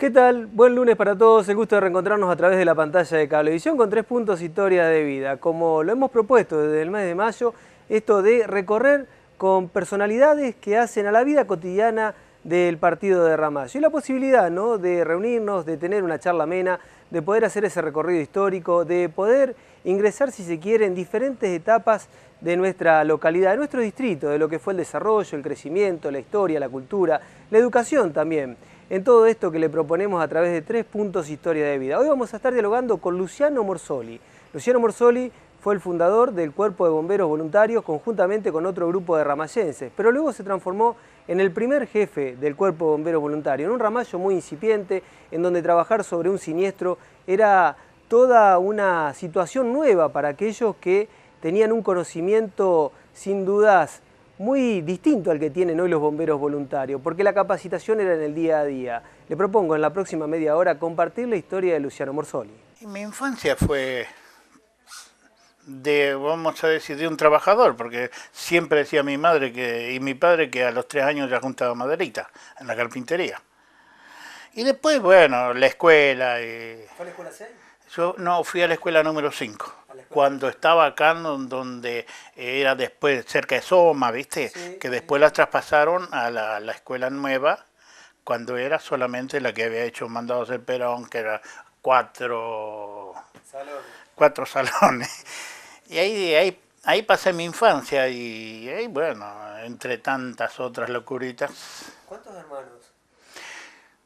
¿Qué tal? Buen lunes para todos, el gusto de reencontrarnos a través de la pantalla de Cablevisión con 3 puntos historia de vida. Como lo hemos propuesto desde el mes de mayo, esto de recorrer con personalidades que hacen a la vida cotidiana del partido de Ramallo. Y la posibilidad, ¿no?, de reunirnos, de tener una charla amena, de poder hacer ese recorrido histórico, de poder ingresar, si se quiere, en diferentes etapas de nuestra localidad, de nuestro distrito, de lo que fue el desarrollo, el crecimiento, la historia, la cultura, la educación también. En todo esto que le proponemos a través de 3 puntos historia de vida. Hoy vamos a estar dialogando con Luciano Morsoli. Luciano Morsoli fue el fundador del Cuerpo de Bomberos Voluntarios conjuntamente con otro grupo de ramallenses, pero luego se transformó en el primer jefe del Cuerpo de Bomberos Voluntarios, en un Ramallo muy incipiente, en donde trabajar sobre un siniestro era toda una situación nueva para aquellos que tenían un conocimiento sin dudas muy distinto al que tienen hoy los bomberos voluntarios, porque la capacitación era en el día a día. Le propongo en la próxima media hora compartir la historia de Luciano Morsoli. Mi infancia fue vamos a decir, de un trabajador, porque siempre decía mi madre y mi padre que a los 3 años ya juntaba maderita en la carpintería. Y después, bueno, la escuela. ¿Fue a la escuela 6? Yo no, fui a la escuela número 5. Cuando estaba acá, donde era después cerca de Soma, ¿viste? Sí, que después la traspasaron a la escuela nueva, cuando era solamente la que había hecho mandado hacer Perón, que era 4 salones. Y ahí pasé mi infancia y ahí, bueno, entre tantas otras locuritas. ¿Cuántos hermanos?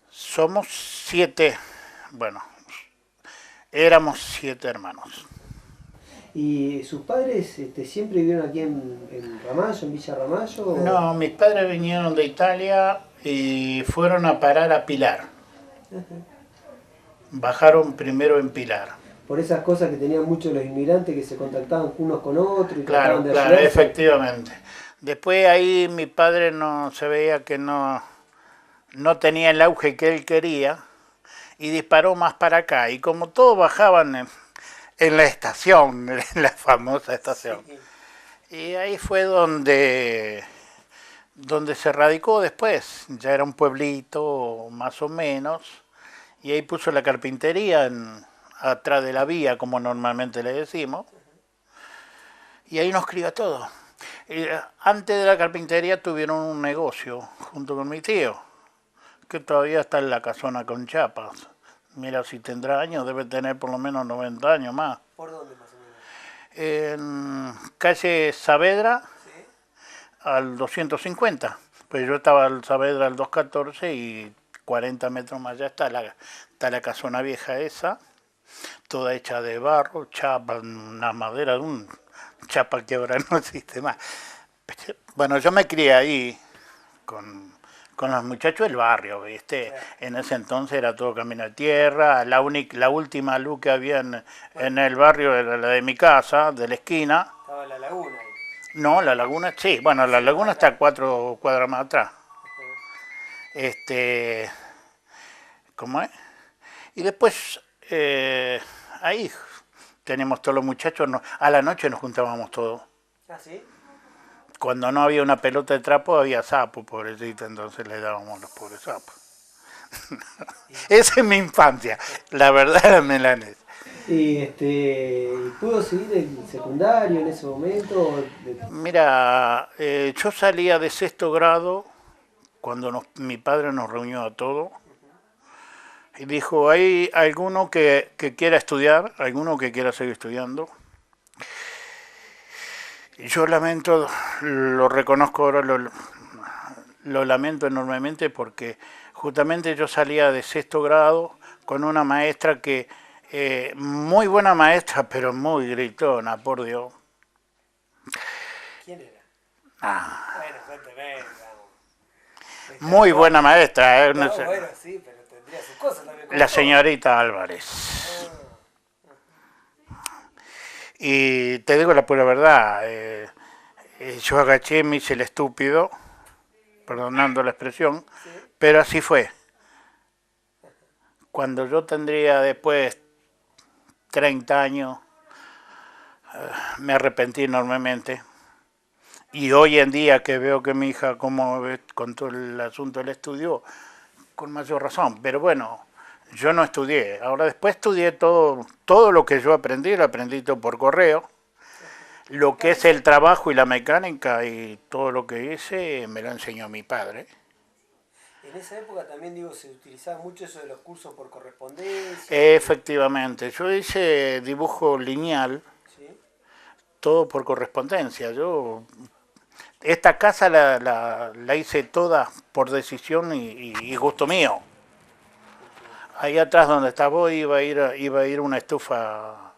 Somos 7, bueno, éramos 7 hermanos. ¿Y sus padres siempre vivieron aquí en Ramallo, en Villa Ramallo? ¿O? No, mis padres vinieron de Italia y fueron a parar a Pilar. Bajaron primero en Pilar. Por esas cosas que tenían muchos los inmigrantes que se contactaban unos con otros y claro, trataban de claro, ayudarse. Efectivamente. Después ahí mi padre se veía que no tenía el auge que él quería y disparó más para acá. Y como todos bajaban en la estación, en la famosa estación. Sí. Y ahí fue donde se radicó después. Ya era un pueblito más o menos. Y ahí puso la carpintería atrás de la vía, como normalmente le decimos. Y ahí nos crió todo. Y antes de la carpintería tuvieron un negocio junto con mi tío, que todavía está en la casona con chapas. Mira, si tendrá años, debe tener por lo menos 90 años más. ¿Por dónde más o menos? En calle Saavedra, ¿sí?, al 250. Pues yo estaba al Saavedra al 214 y 40 metros más allá está la casona vieja esa, toda hecha de barro, chapa, una madera de un chapa que ahora no existe más. Bueno, yo me crié ahí con los muchachos del barrio, ¿viste? Sí. En ese entonces era todo camino de tierra, la última luz que había en el barrio era la de mi casa, de la esquina. ¿Estaba la laguna ahí? No, la laguna, sí, bueno, la laguna está a 4 cuadras más atrás. ¿Cómo es? Y después, ahí teníamos todos los muchachos, a la noche nos juntábamos todos. ¿Ah, sí? Cuando no había una pelota de trapo, había sapo, pobrecito, entonces le dábamos los pobres sapos. Esa es mi infancia, la verdad era melanés. ¿Y pudo seguir el secundario en ese momento? Mira, yo salía de 6º grado cuando mi padre nos reunió a todos y dijo, ¿hay alguno que quiera estudiar? ¿Alguno que quiera seguir estudiando? Yo lamento, lo reconozco ahora, lo lamento enormemente porque justamente yo salía de 6º grado con una maestra que, muy buena maestra, pero muy gritona, por Dios. ¿Quién era? Bueno, cuénteme. Muy buena maestra. No, bueno, sí, pero tendría sus cosas también. La señorita Álvarez. Y te digo la pura verdad, yo agaché, me hice el estúpido, perdonando la expresión, ¿sí?, pero así fue. Cuando yo tendría después 30 años, me arrepentí enormemente. Y hoy en día que veo que mi hija, como con todo el asunto del estudio, con mayor razón. Pero bueno, yo no estudié. Ahora después estudié todo lo que yo aprendí, lo aprendí todo por correo. Lo que es el trabajo y la mecánica y todo lo que hice me lo enseñó mi padre. En esa época también, digo, se utilizaba mucho eso de los cursos por correspondencia. Efectivamente, yo hice dibujo lineal, ¿Sí? todo por correspondencia. Esta casa la hice toda por decisión y gusto mío. Ahí atrás donde está vos iba a ir una estufa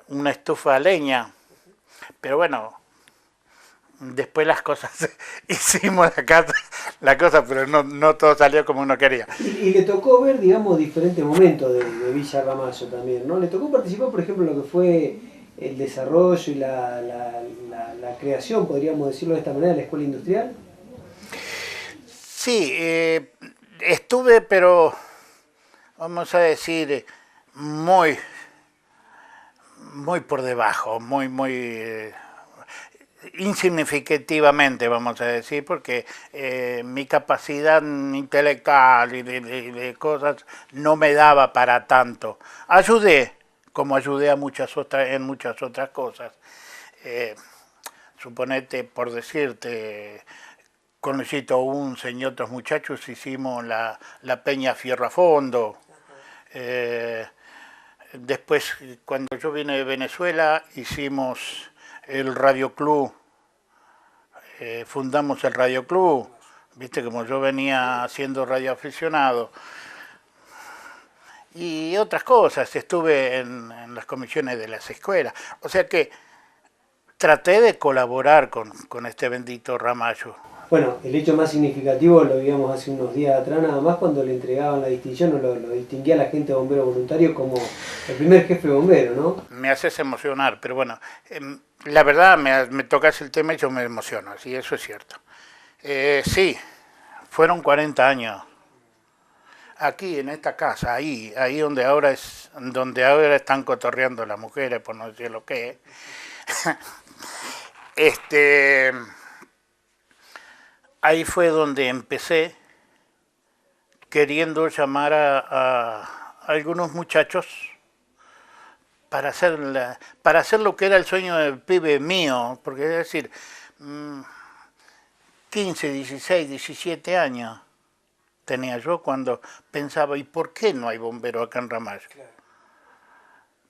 a leña, pero bueno, después las cosas, hicimos la cosa, pero no todo salió como uno quería. Y le tocó ver, digamos, diferentes momentos de Villa Ramallo también, ¿no? Le tocó participar, por ejemplo, en lo que fue el desarrollo y la creación, podríamos decirlo de esta manera, de la escuela industrial. Sí, estuve, pero vamos a decir, muy, muy por debajo, muy insignificativamente, vamos a decir, porque mi capacidad intelectual y de cosas no me daba para tanto. Ayudé, como ayudé en muchas otras cosas. Suponete, por decirte, con Luisito Unce y otros muchachos hicimos la Peña Fierro a Fondo. Después, cuando yo vine de Venezuela, hicimos el Radio Club, fundamos el Radio Club, viste, como yo venía siendo radioaficionado. Y otras cosas, estuve en las comisiones de las escuelas. O sea que traté de colaborar con este bendito Ramallo. Bueno, el hecho más significativo lo vimos hace unos días atrás, nada más cuando le entregaban la distinción, o lo distinguía a la gente de bombero voluntario como el primer jefe bombero, ¿no? Me haces emocionar, pero bueno, la verdad me tocas el tema y yo me emociono, sí, eso es cierto. Sí, fueron 40 años. Aquí en esta casa, ahí donde ahora están cotorreando las mujeres, por no decir lo que es. Ahí fue donde empecé queriendo llamar a algunos muchachos para hacer lo que era el sueño del pibe mío, porque es decir, 15, 16, 17 años tenía yo cuando pensaba, ¿y por qué no hay bombero acá en Ramallo?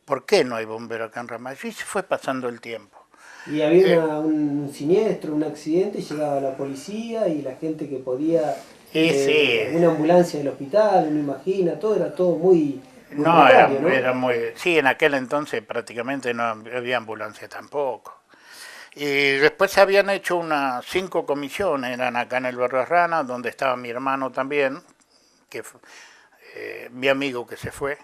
¿Por qué no hay bombero acá en Ramallo? Y se fue pasando el tiempo. Y había un siniestro, un accidente, y llegaba la policía y la gente que podía, sí, una ambulancia del hospital, uno imagina, era todo muy no, precario, ¿no? Era muy... Sí, en aquel entonces prácticamente no había ambulancia tampoco. Y después se habían hecho unas 5 comisiones, eran acá en el barrio Rana, donde estaba mi hermano también, mi amigo que se fue.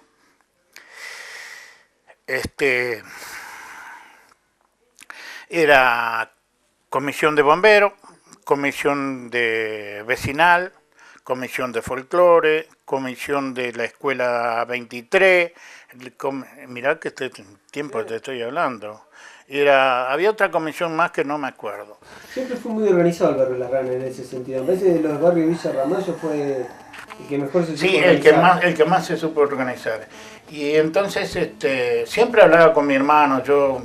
Era comisión de bomberos, comisión de vecinal, comisión de folclore, comisión de la escuela 23, mirá que este tiempo te estoy hablando. Había otra comisión más que no me acuerdo. Siempre fue muy organizado el barrio La Rana en ese sentido. A veces de los barrios de Villa Ramallo fue el que mejor se supo organizar. el que más se supo organizar. Y entonces siempre hablaba con mi hermano, yo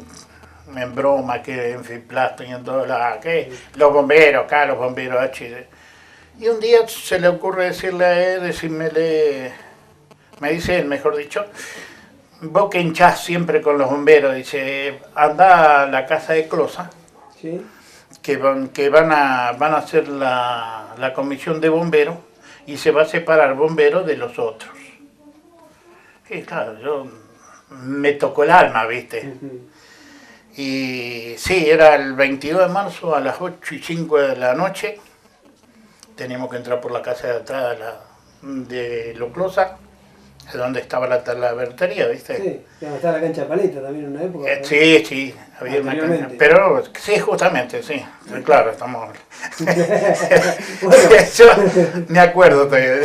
en broma, que en Fiplasto y en todos lados, que los bomberos acá, los bomberos HD. Y un día se le ocurre decirle a él, me dice él, mejor dicho, vos que hinchás siempre con los bomberos, dice, anda a la casa de Closa, ¿Sí? que van a hacer la comisión de bomberos y se va a separar bomberos de los otros. Y claro, me tocó el alma, ¿viste? Y sí, era el 22 de marzo a las 8:05 de la noche. Teníamos que entrar por la casa de atrás de Loclosa, donde estaba la vertería, ¿viste? Sí, donde estaba la cancha de paleta también en una época. Sí, había una cancha. Pero sí, justamente, sí. Claro, estamos. Bueno. Yo me acuerdo todavía.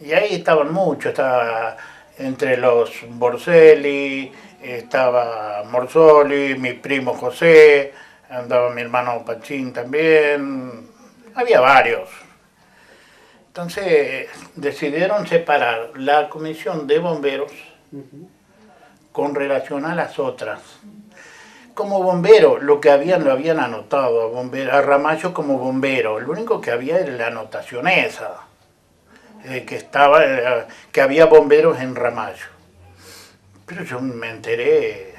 Y ahí estaban muchos, estaba entre los Borselli, estaba Morsoli, mi primo José, andaba mi hermano Pachín también, había varios. Entonces decidieron separar la comisión de bomberos con relación a las otras. Como bombero, lo habían anotado a Ramallo como bombero, lo único que había era la anotación esa, que había bomberos en Ramallo. Pero yo me enteré,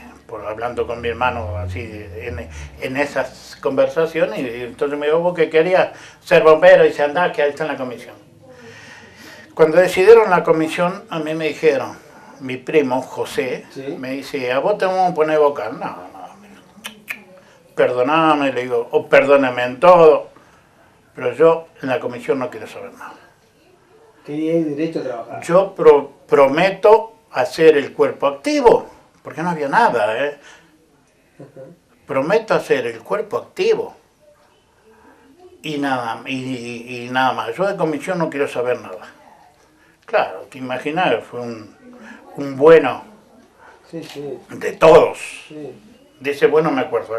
hablando con mi hermano así en esas conversaciones, y entonces me dijo, vos que querías ser bombero, y dice, andá, que ahí está en la comisión. Cuando decidieron la comisión, a mí me dijeron, mi primo José, ¿sí? Me dice, ¿a vos te vamos a poner vocal? No, perdoname, le digo, o perdóname en todo, pero yo en la comisión no quiero saber nada. Quería ir derecho a trabajar. Yo prometo hacer el cuerpo activo, porque no había nada, Prometo hacer el cuerpo activo y nada, y nada más. Yo de comisión no quiero saber nada. Claro, te imaginas, fue un bueno sí. De todos. Sí. De ese bueno me acuerdo.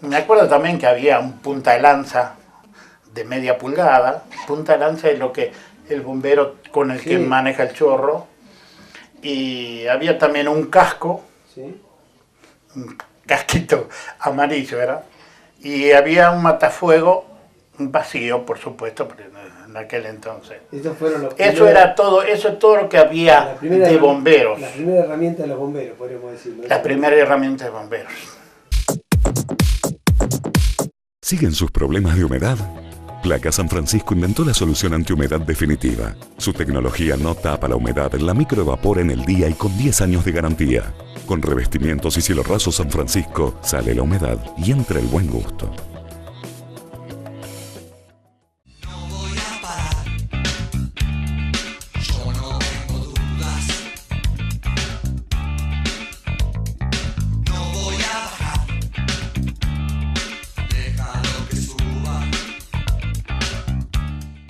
Me acuerdo también que había un punta de lanza de media pulgada. Punta de lanza es lo que el bombero con el que maneja el chorro. Y había también un casco, un casquito amarillo, ¿verdad? Y había un matafuego vacío, por supuesto, en aquel entonces. Eso es todo lo que había de bomberos. La primera herramienta de los bomberos, podríamos decirlo. La primera herramienta de bomberos. ¿Siguen sus problemas de humedad? Placa San Francisco inventó la solución antihumedad definitiva. Su tecnología no tapa la humedad, la microevapora en el día y con 10 años de garantía. Con revestimientos y cielo raso San Francisco, sale la humedad y entra el buen gusto.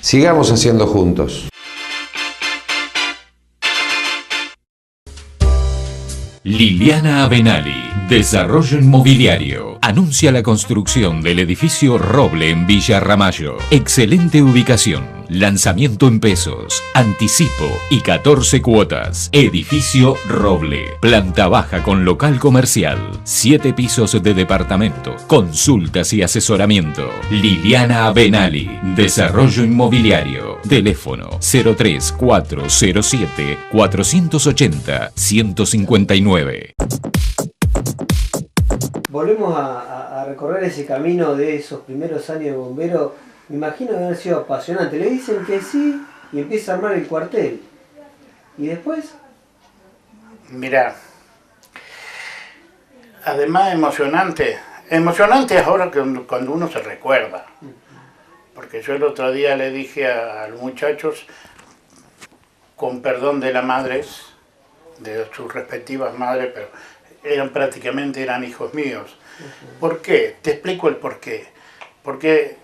Sigamos haciendo juntos. Liliana Avenali, Desarrollo Inmobiliario, anuncia la construcción del edificio Roble en Villa Ramallo. Excelente ubicación, lanzamiento en pesos, anticipo y 14 cuotas. Edificio Roble, planta baja con local comercial, 7 pisos de departamento, consultas y asesoramiento. Liliana Avenali, Desarrollo Inmobiliario, teléfono 03407 480 159. Volvemos a recorrer ese camino de esos primeros años de bombero. Me imagino que haber sido apasionante. Le dicen que sí y empieza a armar el cuartel. ¿Y después? Mirá, además emocionante es ahora cuando uno se recuerda. Porque yo el otro día le dije a los muchachos, con perdón de las madres, de sus respectivas madres, pero prácticamente eran hijos míos. ¿Por qué? Te explico el por qué. Porque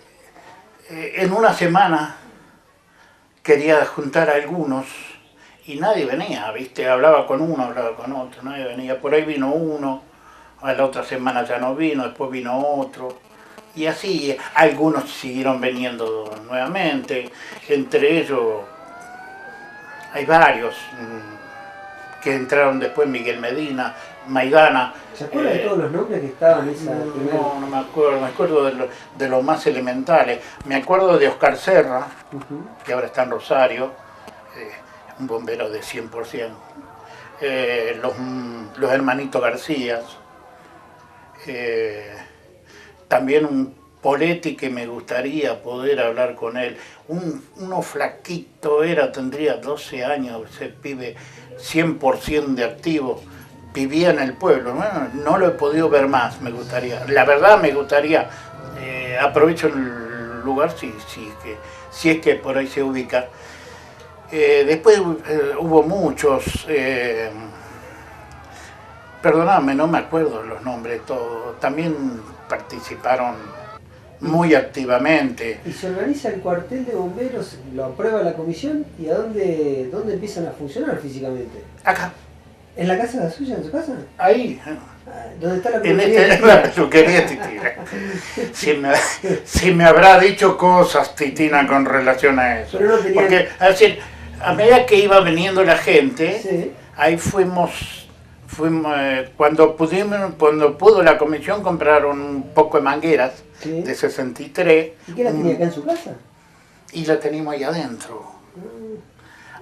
en una semana quería juntar a algunos y nadie venía, ¿viste? Hablaba con uno, hablaba con otro, nadie venía. Por ahí vino uno, a la otra semana ya no vino, después vino otro. Y así algunos siguieron viniendo nuevamente. Entre ellos hay varios que entraron después, Miguel Medina, Maidana. ¿Se acuerda de todos los nombres que estaban en esa primera? No me acuerdo de los más elementales. Me acuerdo de Oscar Serra, que ahora está en Rosario, un bombero de 100%. Los hermanitos García. También un Poletti que me gustaría poder hablar con él. Uno flaquito tendría 12 años, ese pibe 100% de activo. Vivía en el pueblo, no lo he podido ver más, me gustaría. La verdad me gustaría, aprovecho el lugar si es que por ahí se ubica. Después hubo muchos, perdóname, no me acuerdo los nombres todos, también participaron muy activamente. ¿Y se organiza el cuartel de bomberos, lo aprueba la comisión y a dónde empiezan a funcionar físicamente? Acá. ¿En la casa suya, en su casa? Ahí. ¿Dónde está la En peluquería? la peluquería Titina. Si me habrá dicho cosas Titina con relación a eso. Pero no tenía... Porque así, a medida que iba viniendo la gente, Sí. ahí fuimos cuando pudo la comisión compraron un poco de mangueras, Sí. de 63. ¿Y qué la tenía acá en su casa? Y la teníamos ahí adentro.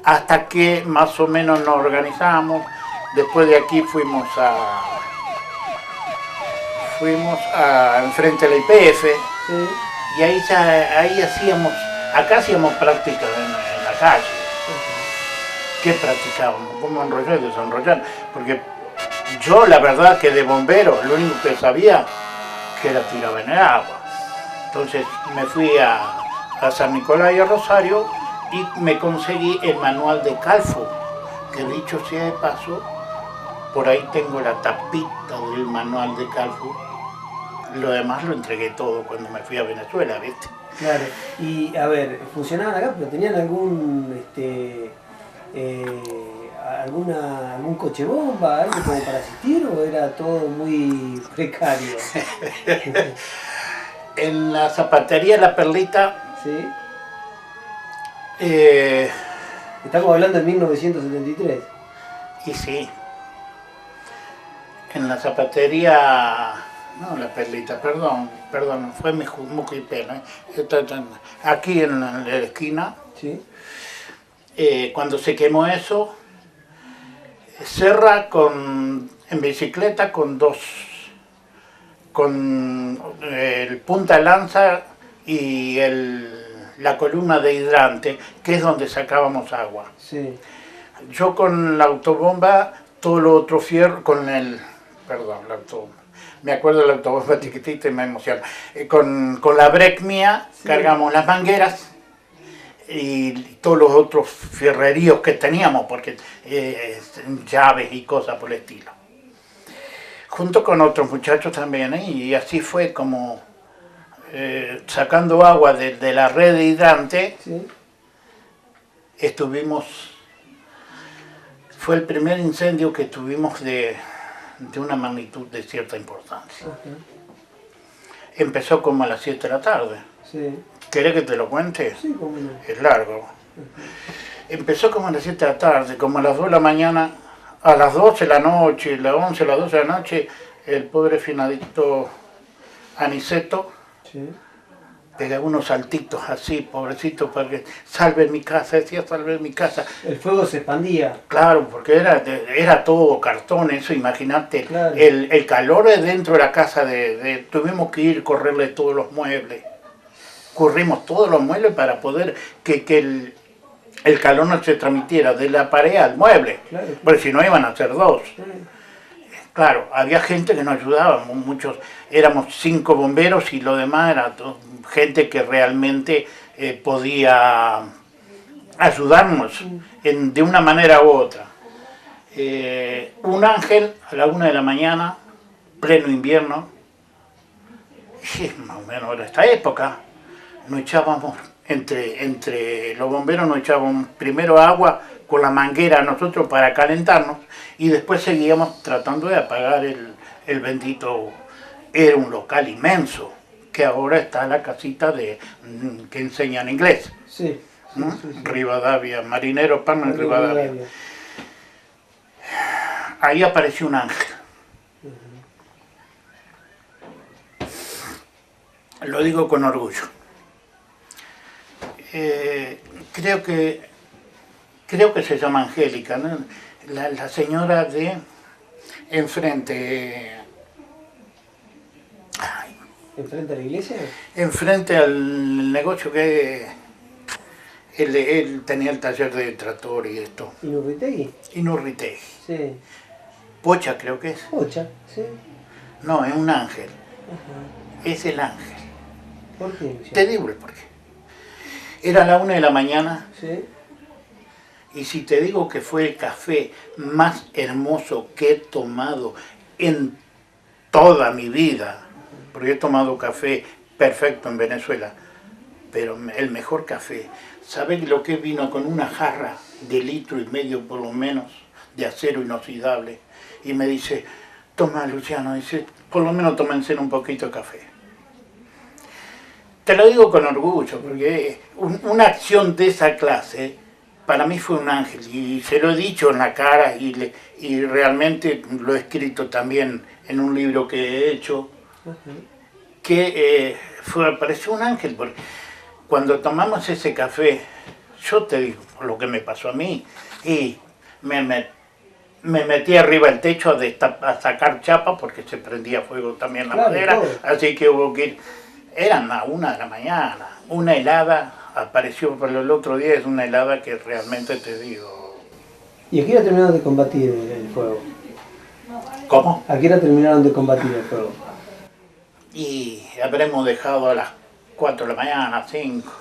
Hasta que más o menos nos organizamos. Después de aquí fuimos a enfrente de la IPF. Sí. Y ahí hacíamos prácticas en la calle. ¿Qué practicábamos? ¿Cómo enrollar y desenrollar? Porque yo la verdad que de bombero lo único que sabía que era tirar en el agua. Entonces me fui a San Nicolás y a Rosario y me conseguí el manual de Calfo, que dicho sea de paso, por ahí tengo la tapita del manual de Calfo. Lo demás lo entregué todo cuando me fui a Venezuela, ¿viste? Claro. Y a ver, funcionaban acá, pero tenían algún algún coche bomba, algo como para asistir, o era todo muy precario. En la zapatería La Perlita, ¿Sí? Estamos hablando de 1973. y sí, en la zapatería, no La Perlita, perdón, fue mi Mucipel, aquí en la esquina, ¿Sí? cuando se quemó eso, Serra en bicicleta con el punta lanza y la columna de hidrante, que es donde sacábamos agua. Sí. Yo con la autobomba, todo lo otro fierro, me acuerdo de la autobomba chiquitita y me emociona. Con la break mía, sí, cargamos las mangueras y todos los otros fierreríos que teníamos, porque llaves y cosas por el estilo. Junto con otros muchachos también, y así fue como sacando agua de la red de hidrante. Sí. Fue el primer incendio que tuvimos de una magnitud de cierta importancia. Empezó como a las 7 de la tarde. Sí. ¿Querés que te lo cuente? Sí, cómo no. Es largo. Empezó como a las 7 de la tarde, como a las 2 de la mañana, a las 12 de la noche, a las 11, a las 12 de la noche, el pobre finadito Aniceto, sí, pegaba unos saltitos así, pobrecito, para que salve mi casa, decía salve mi casa. El fuego se expandía. Claro, porque era todo cartón, eso, imagínate, claro, el calor de dentro de la casa, tuvimos que ir a correrle todos los muebles. Corrimos todos los muebles para poder que el calor no se transmitiera de la pared al mueble, claro, porque si no iban a ser dos. Claro, había gente que nos ayudaba, muchos, éramos 5 bomberos y lo demás era gente que realmente podía ayudarnos de una manera u otra. Un ángel a la 1 de la mañana, pleno invierno, y más o menos era esta época, nos echábamos, entre los bomberos nos echábamos primero agua con la manguera nosotros para calentarnos y después seguíamos tratando de apagar el bendito. Era un local inmenso, que ahora está la casita que enseñan inglés. Sí, sí, sí. Rivadavia, Marinero Palma en Rivadavia. Ahí apareció un ángel. Lo digo con orgullo. Creo que se llama Angélica, ¿no? La señora de enfrente. ¿Enfrente a la iglesia? Enfrente al negocio que él tenía el taller de tractor y esto. ¿Inurritegui? Inurritegui. Sí. Pocha creo que es. Pocha, sí. No, es un ángel. Es el ángel. ¿Por qué? Te digo el porqué. Era la 1 de la mañana. Sí. Y si te digo que fue el café más hermoso que he tomado en toda mi vida, porque he tomado café perfecto en Venezuela, pero el mejor café, ¿sabes lo que vino con una jarra de 1,5 litros por lo menos de acero inoxidable? Y me dice, Toma, Luciano, dice, por lo menos tómense un poquito de café. Te lo digo con orgullo, porque una acción de esa clase para mí fue un ángel, y se lo he dicho en la cara, y realmente lo he escrito también en un libro que he hecho, que pareció un ángel, porque cuando tomamos ese café, yo te digo lo que me pasó a mí, y me metí arriba del techo a sacar chapa, porque se prendía fuego también la madera, así que hubo que ir. Eran a 1 de la mañana, una helada, apareció por el otro día, es una helada que realmente te digo. ¿Y a qué hora terminaron de combatir el fuego? ¿Cómo? ¿A qué hora terminaron de combatir el fuego? Y habremos dejado a las 4 de la mañana, 5.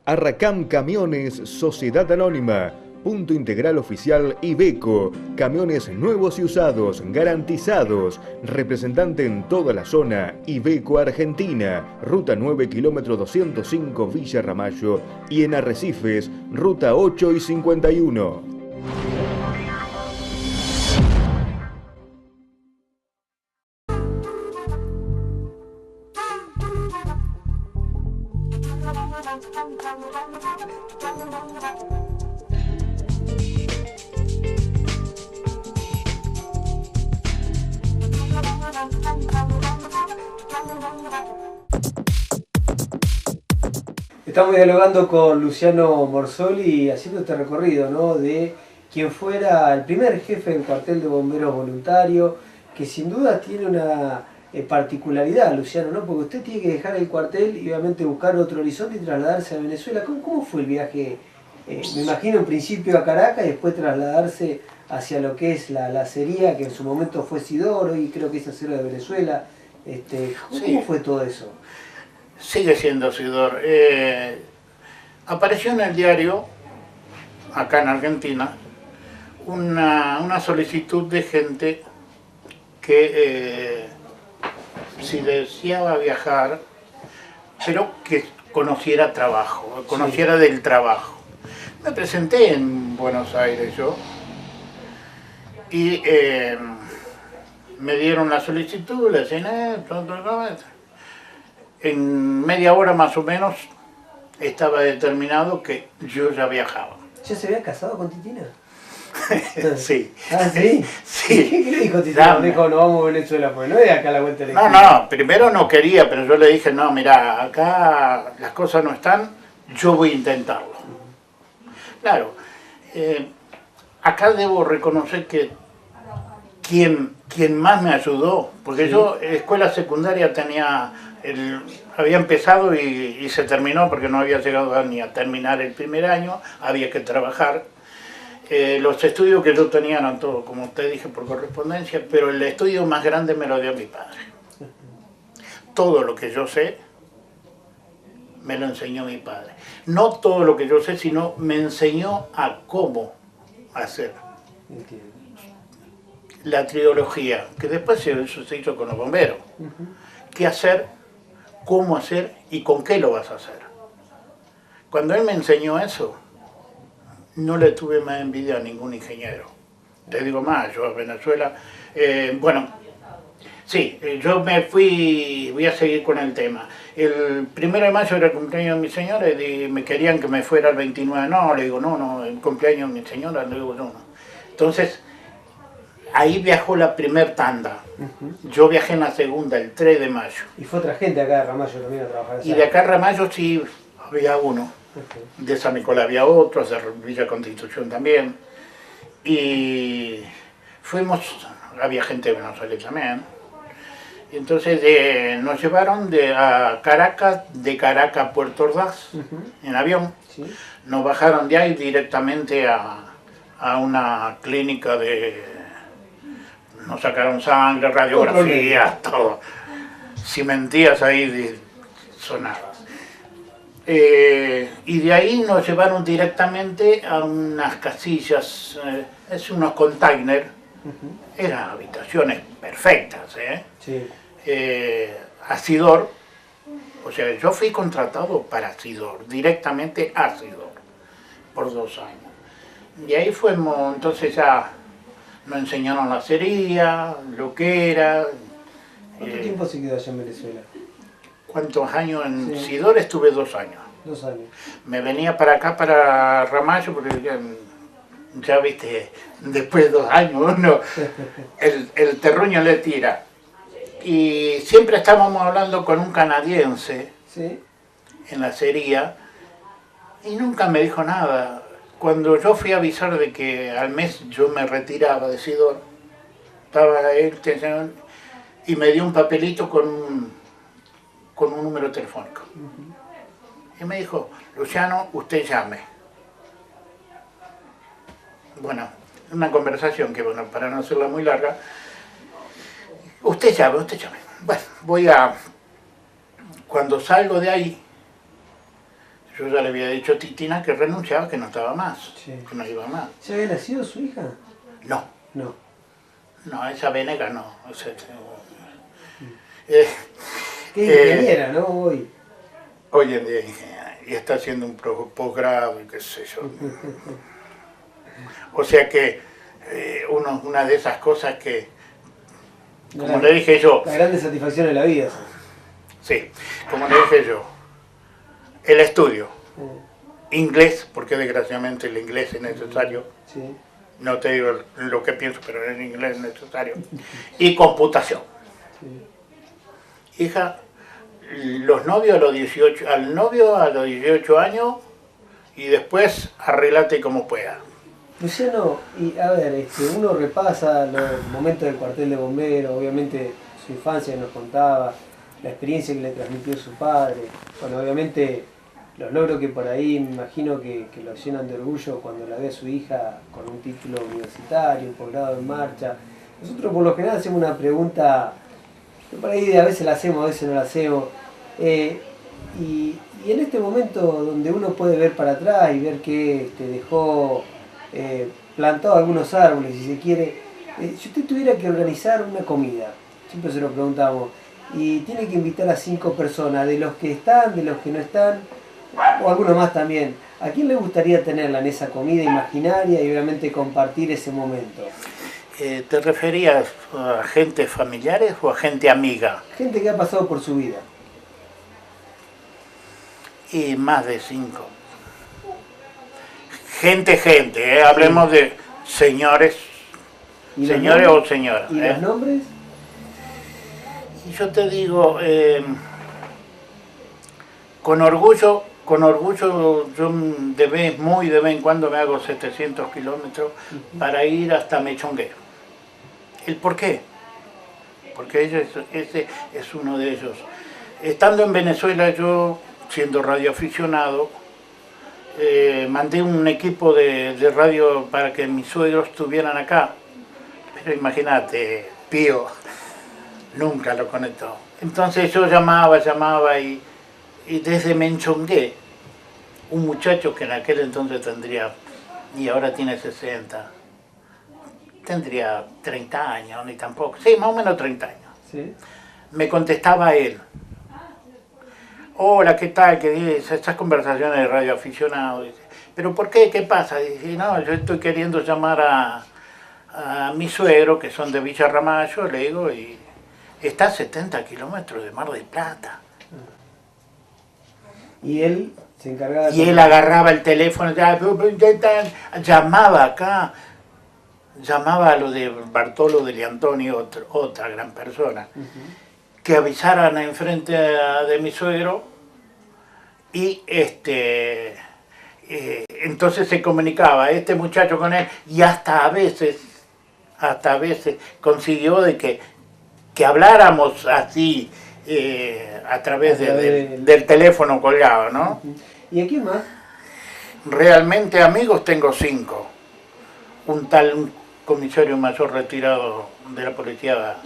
Arracam Camiones Sociedad Anónima, punto integral oficial Iveco, camiones nuevos y usados, garantizados, representante en toda la zona, Iveco Argentina, ruta 9 kilómetro 205 Villa Ramallo y en Arrecifes, ruta 8 y 51. Estamos dialogando con Luciano Morsoli, haciendo este recorrido, ¿no?, de quien fuera el primer jefe del cuartel de bomberos voluntario, que sin duda tiene una particularidad, Luciano, ¿no?, porque usted tiene que dejar el cuartel y obviamente buscar otro horizonte y trasladarse a Venezuela. ¿Cómo fue el viaje? Me imagino en principio a Caracas y después trasladarse hacia lo que es la acería, que en su momento fue Sidoro y creo que es Acero de Venezuela. ¿Cómo fue todo eso? Sigue siendo Sidor. Apareció en el diario, acá en Argentina, una solicitud de gente que si deseaba viajar, pero que conociera trabajo, conociera del trabajo. Me presenté en Buenos Aires yo, y me dieron la solicitud, la llené, en media hora más o menos estaba determinado que yo ya viajaba. ¿Ya se había casado con Titina? Sí. ¿Ah, sí? Sí. ¿Qué le dijo Titina? Me dijo, no vamos a Venezuela, pues no es acá la vuelta de la esquina. No, primero no quería, pero yo le dije, no, mira, acá las cosas no están, yo voy a intentarlo. Claro, acá debo reconocer que quien más me ayudó, porque yo escuela secundaria había empezado y se terminó porque no había llegado ni a terminar el primer año, había que trabajar. Los estudios que yo tenía eran todos, como usted dije, por correspondencia, pero el estudio más grande me lo dio mi padre. Todo lo que yo sé me lo enseñó mi padre. No todo lo que yo sé, sino me enseñó a cómo hacer. La trilogía, que después se hizo con los bomberos. ¿Qué hacer? ¿Cómo hacer? ¿Y con qué lo vas a hacer? Cuando él me enseñó eso, no le tuve más envidia a ningún ingeniero. Te digo más, yo a Venezuela, yo me fui, voy a seguir con el tema. El 1 de mayo era el cumpleaños de mi señora y me querían que me fuera el 29, no, le digo, no, el cumpleaños de mi señora, le digo, no. Entonces, ahí viajó la primer tanda. Yo viajé en la segunda, el 3 de mayo. ¿Y fue otra gente acá de Ramallo también a trabajar? Y de acá a Ramallo sí había uno. De San Nicolás había otro, de Villa Constitución también. Y había gente de Buenos Aires también. Y entonces nos llevaron a Caracas, de Caracas a Puerto Ordaz, en avión. Nos bajaron de ahí directamente a una clínica Nos sacaron sangre, radiografías, todo. Si mentías ahí sonabas. Y de ahí nos llevaron directamente a unas casillas, unos containers, eran habitaciones perfectas, Sí. A Sidor, o sea, yo fui contratado para Sidor, directamente a Sidor, por 2 años. Y ahí fuimos, entonces ya nos enseñaron la cería, lo que era. ¿Cuánto tiempo se quedó allá en Venezuela? ¿Cuántos años en Sí. Sidor? Estuve 2 años. 2 años. Me venía para acá, para Ramallo, porque ya viste, después de 2 años uno, el terruño le tira. Y siempre estábamos hablando con un canadiense Sí. en la cería y nunca me dijo nada. Cuando yo fui a avisar de que al mes yo me retiraba de Sidor, estaba él y me dio un papelito con un número telefónico. Y me dijo, Luciano, usted llame. Bueno, una conversación que, bueno, para no hacerla muy larga, usted llame. Bueno, cuando salgo de ahí, yo ya le había dicho a Titina que renunciaba, que no estaba más, Sí. que no iba más. ¿Ya había nacido su hija? No, No. esa Venega no. Qué ingeniera, ¿no? Hoy en día es ingeniera, y está haciendo un posgrado y qué sé yo. O sea que una de esas cosas que, como le dije yo, La grande satisfacción de la vida. sí, como le dije yo, el estudio, inglés, porque desgraciadamente el inglés es necesario, Sí. no te digo lo que pienso, pero en inglés es necesario, y computación. Sí. Hija, los novios a los 18, al novio a los 18 años y después arreglate como pueda. Luciano, y a ver, uno repasa los momentos del cuartel de bomberos, obviamente su infancia que nos contaba, la experiencia que le transmitió su padre, bueno, obviamente los logros que por ahí me imagino que lo llenan de orgullo cuando la ve a su hija con un título universitario, un posgrado en marcha. Nosotros por lo general hacemos una pregunta que por ahí a veces la hacemos, a veces no la hacemos, y en este momento donde uno puede ver para atrás y ver que dejó plantado algunos árboles, si se quiere, si usted tuviera que organizar una comida, siempre se lo preguntamos, y tiene que invitar a 5 personas, de los que están, de los que no están, o algunos más también, ¿a quién le gustaría tenerla en esa comida imaginaria y obviamente compartir ese momento? ¿Te referías a gente familiares o a gente amiga? Gente que ha pasado por su vida. Y más de 5. Gente, hablemos de señores, ¿Y los señores nombres? o señoras. ¿Y los nombres? Y yo te digo, con orgullo, yo muy de vez en cuando me hago 700 kilómetros para ir hasta Mechongué. ¿El por qué? Porque ese es uno de ellos. Estando en Venezuela, yo, siendo radioaficionado, mandé un equipo de radio para que mis suegros estuvieran acá. Pero imagínate, Pío nunca lo conectó. Entonces yo llamaba y desde Menchongué, un muchacho que en aquel entonces tendría, y ahora tiene 60, tendría 30 años, ni tampoco, sí, más o menos 30 años. ¿Sí? Me contestaba él. Hola, ¿qué tal? ¿Qué dices? Estas conversaciones de radioaficionado. Dice, ¿pero por qué? ¿Qué pasa? Dice, no, yo estoy queriendo llamar a mi suegro, que son de Villa Ramallo, le digo, y está a 70 kilómetros de Mar del Plata. Y él se encargaba de... Y él agarraba el teléfono, llamaba acá, llamaba a lo de Bartolo de Liantoni, otra gran persona, que avisaran enfrente de mi suegro, y entonces se comunicaba este muchacho con él, y hasta a veces consiguió de que habláramos así, a través del teléfono colgado, ¿no? ¿Y a quién más? Realmente amigos tengo 5. Un tal comisario mayor retirado de la Policía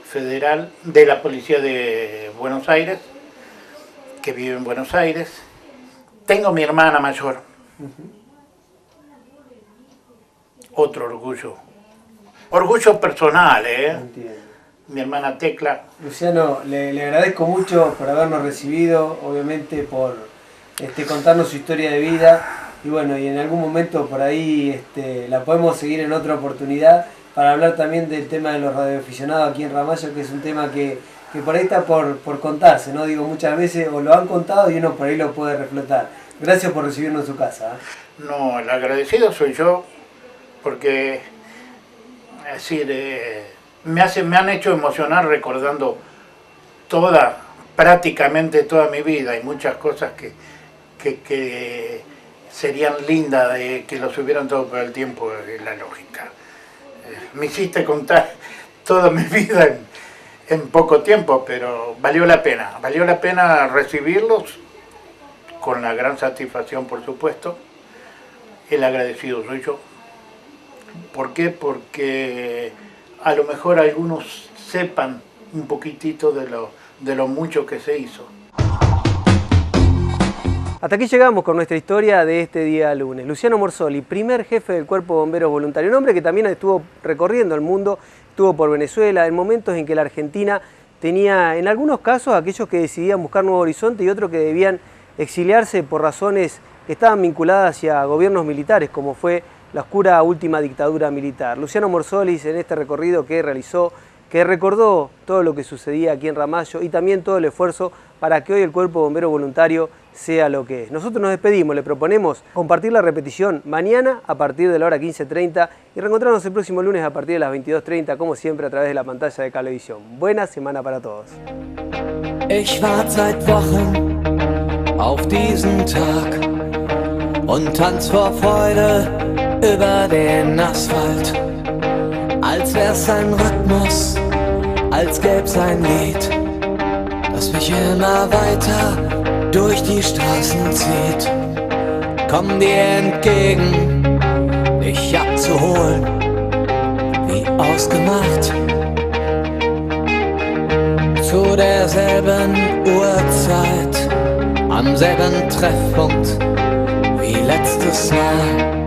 Federal, de la Policía de Buenos Aires, que vive en Buenos Aires. Tengo mi hermana mayor. Otro orgullo. Orgullo personal, Entiendo. Mi hermana Tecla. Luciano, le agradezco mucho por habernos recibido, obviamente por contarnos su historia de vida, y bueno, y en algún momento por ahí la podemos seguir en otra oportunidad para hablar también del tema de los radioaficionados aquí en Ramallo, que es un tema que por ahí está por contarse, ¿no? Digo, muchas veces o lo han contado y uno por ahí lo puede reflotar. Gracias por recibirnos en su casa. No, el agradecido soy yo, porque, es decir, me han hecho emocionar recordando prácticamente toda mi vida, y muchas cosas que serían lindas de que lo subieran todo por el tiempo y la lógica. Me hiciste contar toda mi vida en poco tiempo, pero valió la pena recibirlos con la gran satisfacción, por supuesto. El agradecido soy yo. ¿Por qué? Porque a lo mejor algunos sepan un poquitito de lo mucho que se hizo. Hasta aquí llegamos con nuestra historia de este día lunes. Luciano Morsoli, primer jefe del Cuerpo de Bomberos Voluntarios, un hombre que también estuvo recorriendo el mundo, estuvo por Venezuela, en momentos en que la Argentina tenía, en algunos casos, aquellos que decidían buscar nuevo horizonte y otros que debían exiliarse por razones que estaban vinculadas hacia gobiernos militares, como fue la oscura última dictadura militar. Luciano Morsoli, en este recorrido que realizó, que recordó todo lo que sucedía aquí en Ramallo y también todo el esfuerzo para que hoy el Cuerpo Bombero Voluntario sea lo que es. Nosotros nos despedimos, le proponemos compartir la repetición mañana a partir de la hora 15:30 y reencontrarnos el próximo lunes a partir de las 22:30, como siempre a través de la pantalla de Cablevisión. Buena semana para todos. Ich warte seit Wochen auf diesen Tag und tanz vor Freude über den Asphalt, als wär's ein Rhythmus, als gäb's ein Lied, das mich immer weiter durch die Straßen zieht. Komm dir entgegen, dich abzuholen, wie ausgemacht, zu derselben Uhrzeit, am selben Treffpunkt wie letztes Mal.